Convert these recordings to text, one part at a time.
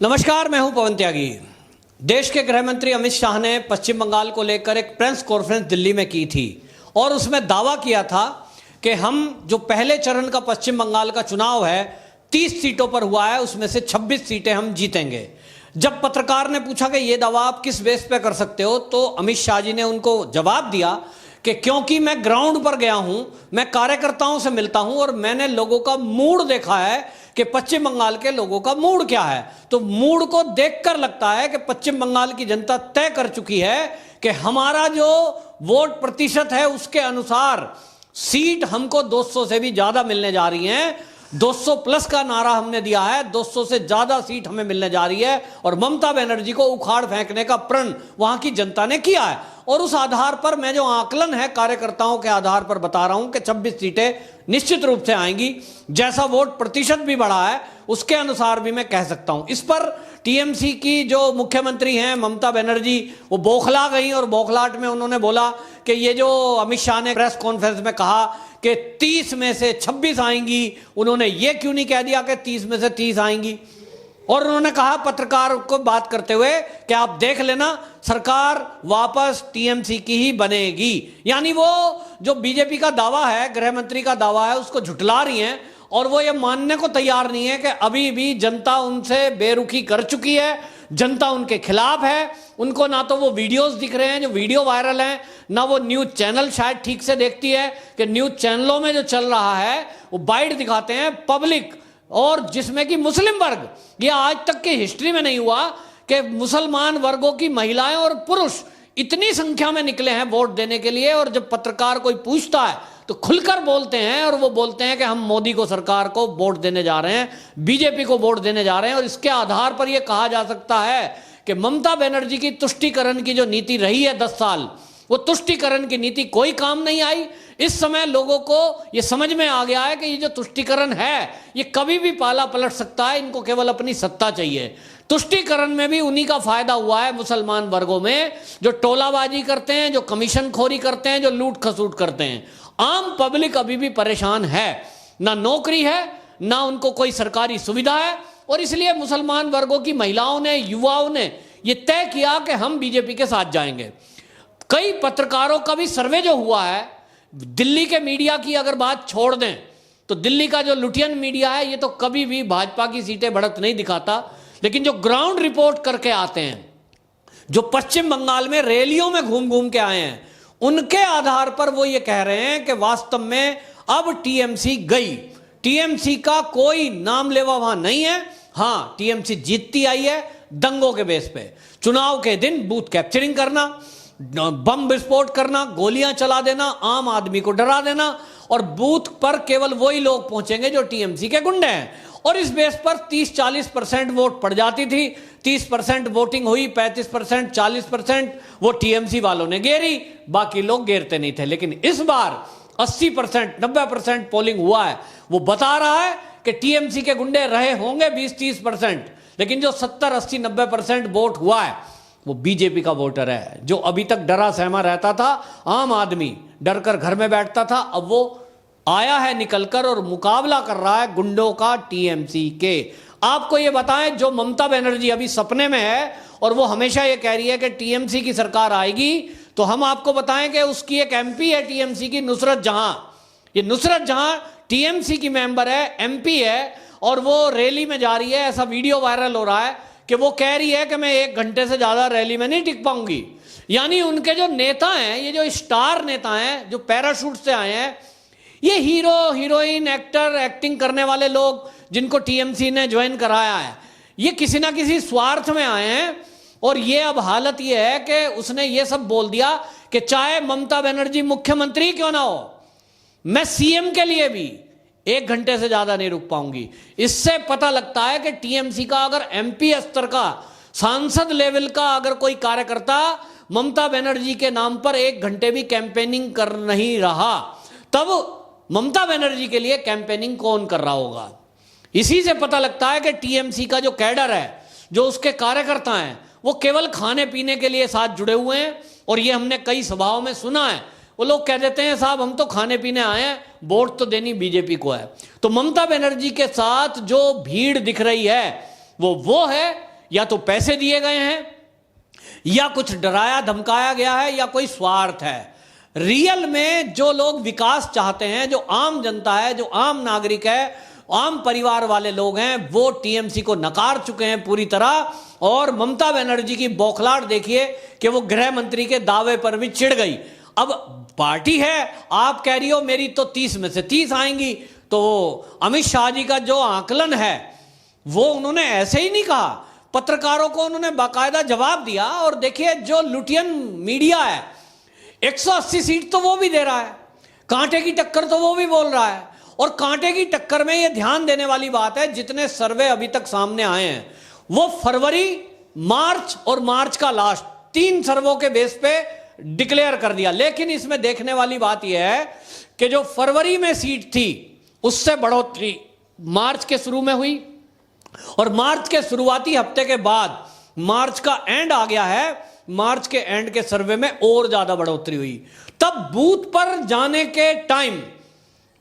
नमस्कार, मैं हूं पवन त्यागी। देश के गृह मंत्री अमित शाह ने पश्चिम बंगाल को लेकर एक प्रेस कॉन्फ्रेंस दिल्ली में की थी और उसमें दावा किया था कि हम जो पहले चरण का पश्चिम बंगाल का चुनाव है 30 सीटों पर हुआ है, उसमें से 26 सीटें हम जीतेंगे। जब पत्रकार ने पूछा कि ये दावा आप किस बेस पे कर सकते हो, तो अमित शाह जी ने उनको जवाब दिया कि क्योंकि मैं ग्राउंड पर गया हूं, मैं कार्यकर्ताओं से मिलता हूं और मैंने लोगों का मूड देखा है कि पश्चिम बंगाल के लोगों का मूड क्या है। तो मूड को देखकर लगता है कि पश्चिम बंगाल की जनता तय कर चुकी है कि हमारा जो वोट प्रतिशत है उसके अनुसार सीट हमको 200 से भी ज्यादा मिलने जा रही हैं। 200 प्लस का नारा हमने दिया है, 200 से ज्यादा सीट हमें मिलने जा रही है और ममता बनर्जी को उखाड़ फेंकने का प्रण वहां की जनता ने किया है। और उस आधार पर मैं जो आकलन है कार्यकर्ताओं के आधार पर बता रहा हूं कि 26 सीटें निश्चित रूप से आएंगी। जैसा वोट प्रतिशत भी बढ़ा है उसके अनुसार भी मैं कह सकता हूं। इस पर टीएमसी की जो मुख्यमंत्री हैं ममता बनर्जी, वो बौखला गई और बौखलाहट में उन्होंने बोला कि ये जो अमित शाह ने प्रेस कॉन्फ्रेंस में कहा कि 30 में से 26 आएंगी, उन्होंने ये क्यों नहीं कह दिया कि 30 में से 30 आएंगी। और उन्होंने कहा पत्रकार को बात करते हुए कि आप देख लेना, सरकार वापस टीएमसी की ही बनेगी। यानी वो जो बीजेपी का दावा है, गृह मंत्री का दावा है, उसको झुठला रही हैं और वो ये मानने को तैयार नहीं है कि अभी भी जनता उनसे बेरुखी कर चुकी है, जनता उनके खिलाफ है। उनको ना तो वो वीडियोस दिख रहे हैं जो वीडियो वायरल हैं, ना वो न्यूज चैनल शायद ठीक से देखती है कि न्यूज चैनलों में जो चल रहा है वो बाइट दिखाते हैं पब्लिक, और जिसमें कि मुस्लिम वर्ग, ये आज तक की हिस्ट्री में नहीं हुआ कि मुसलमान वर्गों की महिलाएं और पुरुष इतनी संख्या में निकले हैं वोट देने के लिए। और जब पत्रकार कोई पूछता है तो खुलकर बोलते हैं और वो बोलते हैं कि हम मोदी को, सरकार को वोट देने जा रहे हैं, बीजेपी को वोट देने जा रहे हैं। और इसके आधार पर यह कहा जा सकता है कि ममता बनर्जी की तुष्टीकरण की जो नीति रही है 10 साल, वो तुष्टीकरण की नीति कोई काम नहीं आई। इस समय लोगों को ये समझ में आ गया है कि ये जो तुष्टीकरण है ये कभी भी पाला पलट सकता है, इनको केवल अपनी सत्ता चाहिए। तुष्टीकरण में भी उन्हीं का फायदा हुआ है मुसलमान वर्गों में, जो टोलाबाजी करते हैं, जो कमीशन खोरी करते हैं, जो लूट खसूट करते हैं। आम पब्लिक अभी भी परेशान है, ना नौकरी है, ना उनको कोई सरकारी सुविधा है। और इसलिए मुसलमान वर्गों की महिलाओं ने, युवाओं ने ये तय किया कि हम बीजेपी के साथ जाएंगे। कई पत्रकारों का भी सर्वे जो हुआ है, दिल्ली के मीडिया की अगर बात छोड़ दें तो दिल्ली का जो लुटियन मीडिया है ये तो कभी भी भाजपा की सीटें बढ़त नहीं दिखाता, लेकिन जो ग्राउंड रिपोर्ट करके आते हैं, जो पश्चिम बंगाल में रैलियों में घूम घूम के आए हैं, उनके आधार पर वो ये कह रहे हैं कि वास्तव में अब टीएमसी गई, टीएमसी का कोई नाम लेवा वहां नहीं है। हां, टीएमसी जीतती आई है दंगों के बेस पे, चुनाव के दिन बूथ कैप्चरिंग करना, बम विस्फोट करना, गोलियां चला देना, आम आदमी को डरा देना, और बूथ पर केवल वही लोग पहुंचेंगे जो टीएमसी के गुंडे हैं। और इस बेस पर 30-40% वोट पड़ जाती थी, 30% वोटिंग हुई, 35%, 40% वो टीएमसी वालों ने घेरी, बाकी लोग घेरते नहीं थे। लेकिन इस बार 80%, 90% पोलिंग हुआ है। वो बता रहा है कि टीएमसी के गुंडे रहे होंगे 20-30%, लेकिन जो 70, 80, 90% वोट हुआ है वो बीजेपी का वोटर है, जो अभी तक डरा सहमा रहता था, आम आदमी डरकर घर में बैठता था, अब वो आया है निकलकर और मुकाबला कर रहा है गुंडों का टीएमसी के। आपको ये बताएं, जो ममता बनर्जी अभी सपने में है और वो हमेशा ये कह रही है कि टीएमसी की सरकार आएगी, तो हम आपको बताएं कि उसकी एक एमपी है टीएमसी की, नुसरत जहां। ये नुसरत जहां टीएमसी की मेंबर है, एमपी है, और वो रैली में जा रही है। ऐसा वीडियो वायरल हो रहा है कि वो कह रही है कि मैं 1 घंटे से ज्यादा रैली में नहीं टिक पाऊंगी। यानी उनके जो नेता हैं, ये जो स्टार नेता हैं, जो पैराशूट से आए हैं, ये हीरो, हीरोइन, एक्टर, एक्टिंग करने वाले लोग जिनको टीएमसी ने ज्वाइन कराया है, ये किसी ना किसी स्वार्थ में आए हैं। और ये अब हालत ये है कि उसने ये सब बोल दिया कि चाहे ममता बनर्जी मुख्यमंत्री क्यों ना हो, मैं सीएम के लिए भी 1 घंटे से ज्यादा नहीं रुक पाऊंगी। इससे पता लगता है कि टीएमसी का अगर एमपी स्तर का, सांसद लेवल का अगर कोई कार्यकर्ता ममता बनर्जी के नाम पर 1 घंटे भी कैंपेनिंग कर नहीं रहा, तब ममता बनर्जी के लिए कैंपेनिंग कौन कर रहा होगा। इसी से पता लगता है कि टीएमसी का जो कैडर है, जो उसके कार्यकर्ता हैं, वो केवल खाने पीने के लिए साथ जुड़े हुए हैं। और ये हमने कई सभाओं में सुना है, वो लोग कह देते हैं साहब हम तो खाने पीने आए हैं, वोट तो देनी बीजेपी को है। तो ममता बनर्जी के साथ जो भीड़ दिख रही है वो है या तो पैसे दिए गए हैं, या कुछ डराया धमकाया गया है, या कोई स्वार्थ है। रियल में जो लोग विकास चाहते हैं, जो आम जनता है, जो आम नागरिक है, आम परिवार वाले लोग हैं, वो टीएमसी को नकार चुके हैं पूरी तरह। और ममता बनर्जी की बौखलाहट देखिए कि वो गृह मंत्री के दावे पर भी चिढ़ गई। अब पार्टी है, आप कह रही हो मेरी तो 30 में से 30 आएंगी, तो अमित शाह जी का जो आकलन है वो उन्होंने ऐसे ही नहीं कहा, पत्रकारों को उन्होंने बाकायदा जवाब दिया। और देखिए जो लुटियन मीडिया है, 180 सीट तो वो भी दे रहा है, कांटे की टक्कर तो वो भी बोल रहा है। और कांटे की टक्कर में ये ध्यान देने वाली बात है, जितने सर्वे अभी तक सामने आए हैं वो फरवरी, मार्च और मार्च का लास्ट 3 सर्वों के बेस पे डिक्लेयर कर दिया। लेकिन इसमें देखने वाली बात यह है कि जो फरवरी में सीट थी उससे बढ़ोतरी मार्च के शुरू में हुई, और मार्च के शुरुआती हफ्ते के बाद मार्च का एंड आ गया है, मार्च के एंड के सर्वे में और ज्यादा बढ़ोतरी हुई। तब बूथ पर जाने के टाइम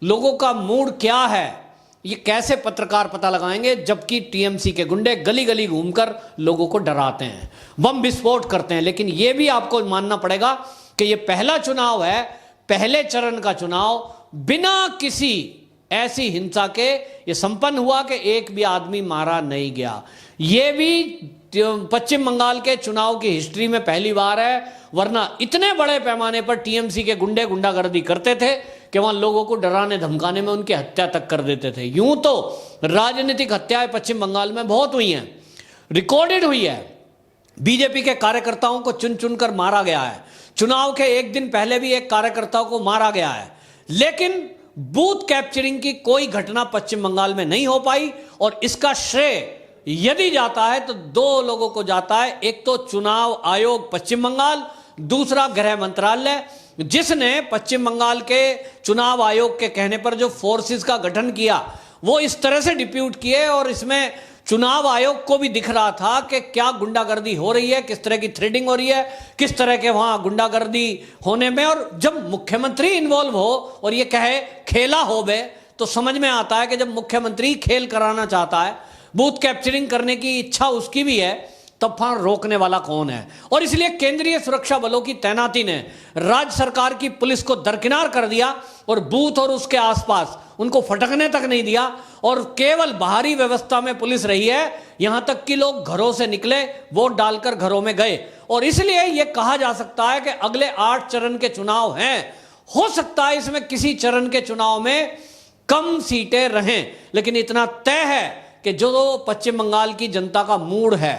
लोगों का मूड क्या है, ये कैसे पत्रकार पता लगाएंगे, जबकि टीएमसी के गुंडे गली गली घूमकर लोगों को डराते हैं, बम विस्फोट करते हैं। लेकिन यह भी आपको मानना पड़ेगा कि यह पहला चुनाव है, पहले चरण का चुनाव, बिना किसी ऐसी हिंसा के ये संपन्न हुआ कि एक भी आदमी मारा नहीं गया। यह भी पश्चिम बंगाल के चुनाव की हिस्ट्री में पहली बार है, वरना इतने बड़े पैमाने पर टीएमसी के गुंडे गुंडागर्दी करते थे कि वहां लोगों को डराने धमकाने में उनकी हत्या तक कर देते थे। यूं तो राजनीतिक हत्याएं पश्चिम बंगाल में बहुत हुई हैं, रिकॉर्डेड हुई है। बीजेपी के कार्यकर्ताओं को चुन चुनकर मारा गया है, चुनाव के एक दिन पहले भी एक कार्यकर्ता को मारा गया है। लेकिन बूथ कैप्चरिंग की कोई घटना पश्चिम बंगाल में नहीं हो पाई, और इसका श्रेय यदि जाता है तो 2 लोगों को जाता है। एक तो चुनाव आयोग पश्चिम बंगाल, दूसरा गृह मंत्रालय, जिसने पश्चिम बंगाल के चुनाव आयोग के कहने पर जो फोर्सेस का गठन किया वो इस तरह से डिप्यूट किए, और इसमें चुनाव आयोग को भी दिख रहा था कि क्या गुंडागर्दी हो रही है, किस तरह की थ्रेडिंग हो रही है, किस तरह के वहां गुंडागर्दी होने में। और जब मुख्यमंत्री इन्वॉल्व हो और ये कहे खेला हो बे, तो समझ में आता है कि जब मुख्यमंत्री खेल कराना चाहता है, बूथ कैप्चरिंग करने की इच्छा उसकी भी है, तब वहां रोकने वाला कौन है। और इसलिए केंद्रीय सुरक्षा बलों की तैनाती ने राज्य सरकार की पुलिस को दरकिनार कर दिया, और बूथ और उसके आसपास उनको फटकने तक नहीं दिया, और केवल बाहरी व्यवस्था में पुलिस रही है। यहां तक कि लोग घरों से निकले, वोट डालकर घरों में गए। और इसलिए यह कहा जा सकता है कि अगले 8 चरण के चुनाव हैं, हो सकता है इसमें किसी चरण के चुनाव में कम सीटें रहें, लेकिन इतना तय है कि जो पश्चिम बंगाल की जनता का मूड है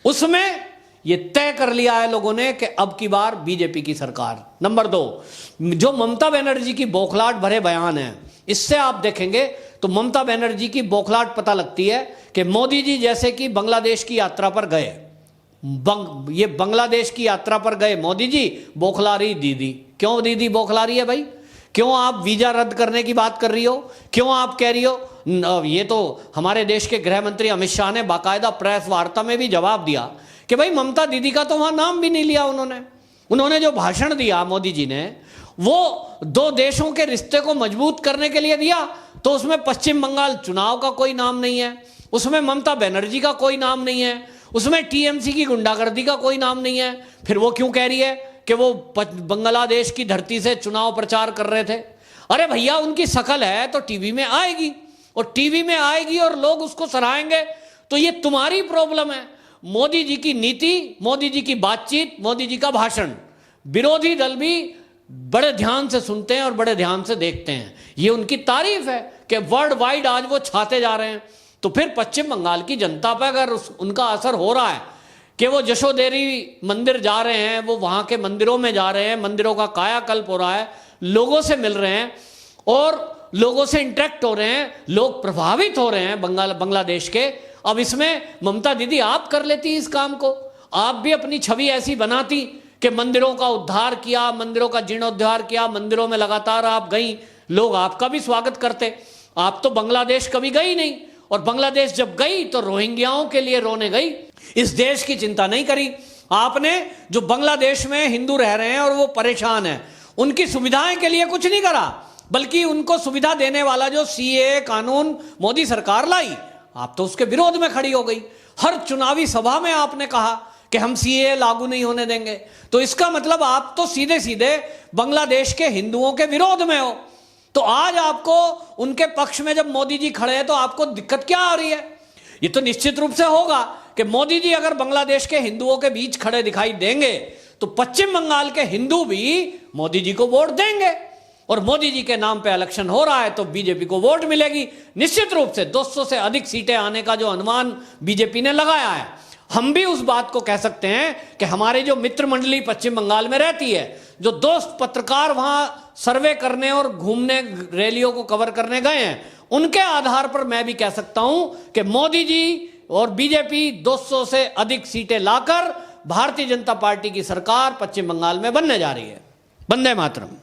उसमें यह तय कर लिया है लोगों ने कि अब की बार बीजेपी की सरकार। नंबर 2, जो ममता बनर्जी की बौखलाहट भरे बयान है, इससे आप देखेंगे तो ममता बनर्जी की बौखलाहट पता लगती है कि मोदी जी जैसे कि बांग्लादेश की यात्रा पर गए, ये बांग्लादेश की यात्रा पर गए मोदी जी, बौखला रही दीदी। क्यों दीदी बौखला रही है भाई? क्यों आप वीजा रद्द करने की बात कर रही हो? क्यों आप कह रही हो? ये तो हमारे देश के गृह मंत्री अमित शाह ने बाकायदा प्रेस वार्ता में भी जवाब दिया कि भाई ममता दीदी का तो वहां नाम भी नहीं लिया उन्होंने जो भाषण दिया मोदी जी ने, वो 2 देशों के रिश्ते को मजबूत करने के लिए दिया, तो उसमें पश्चिम बंगाल चुनाव का कोई नाम नहीं है, उसमें ममता बनर्जी का कोई नाम नहीं है, उसमें टीएमसी की गुंडागर्दी का कोई नाम नहीं है। फिर वो क्यों कह रही है कि वो बांग्लादेश की धरती से चुनाव प्रचार कर रहे थे? अरे भैया, उनकी शकल है तो टीवी में आएगी, और टीवी में आएगी और लोग उसको सराहेंगे, तो ये तुम्हारी प्रॉब्लम है। मोदी जी की नीति, मोदी जी की बातचीत, मोदी जी का भाषण विरोधी दल भी बड़े ध्यान से सुनते हैं और बड़े ध्यान से देखते हैं। ये उनकी तारीफ है कि वर्ल्ड वाइड आज वो छाते जा रहे हैं। तो फिर पश्चिम बंगाल की जनता पर अगर उनका असर हो रहा है कि वो जशोदेवी मंदिर जा रहे हैं, वो वहां के मंदिरों में जा रहे हैं, मंदिरों का कायाकल्प हो रहा है, लोगों से मिल रहे हैं और लोगों से इंटरेक्ट हो रहे हैं, लोग प्रभावित हो रहे हैं बांग्लादेश के। अब इसमें ममता दीदी आप कर लेती इस काम को, आप भी अपनी छवि ऐसी बनाती कि मंदिरों का उद्धार किया, मंदिरों का जीर्णोद्धार किया, मंदिरों में लगातार आप गई, लोग आपका भी स्वागत करते। आप तो बांग्लादेश कभी गई नहीं, और बांग्लादेश जब गई तो रोहिंग्याओं के लिए रोने गई, इस देश की चिंता नहीं करी आपने। जो बांग्लादेश में हिंदू रह रहे हैं और वो परेशान है, उनकी सुविधाएं के लिए कुछ नहीं करा, बल्कि उनको सुविधा देने वाला जो सीए कानून मोदी सरकार लाई, आप तो उसके विरोध में खड़ी हो गई। हर चुनावी सभा में आपने कहा कि हम सीएए लागू नहीं होने देंगे। तो इसका मतलब आप तो सीधे सीधे बांग्लादेश के हिंदुओं के विरोध में हो। तो आज आपको उनके पक्ष में जब मोदी जी खड़े हैं तो आपको दिक्कत क्या आ रही है? ये तो निश्चित रूप से होगा कि मोदी जी अगर बांग्लादेश के हिंदुओं के बीच खड़े दिखाई देंगे तो पश्चिम बंगाल के हिंदू भी मोदी जी को वोट देंगे, और मोदी जी के नाम पे इलेक्शन हो रहा है तो बीजेपी को वोट मिलेगी। निश्चित रूप से 200 से अधिक सीटें आने का जो अनुमान बीजेपी ने लगाया है, हम भी उस बात को कह सकते हैं कि हमारे जो मित्र मंडली पश्चिम बंगाल में रहती है, जो दोस्त पत्रकार वहां सर्वे करने और घूमने रैलियों को कवर करने गए हैं, उनके आधार पर मैं भी कह सकता हूं कि मोदी जी और बीजेपी 200 से अधिक सीटें लाकर भारतीय जनता पार्टी की सरकार पश्चिम बंगाल में बनने जा रही है। वंदे मातरम।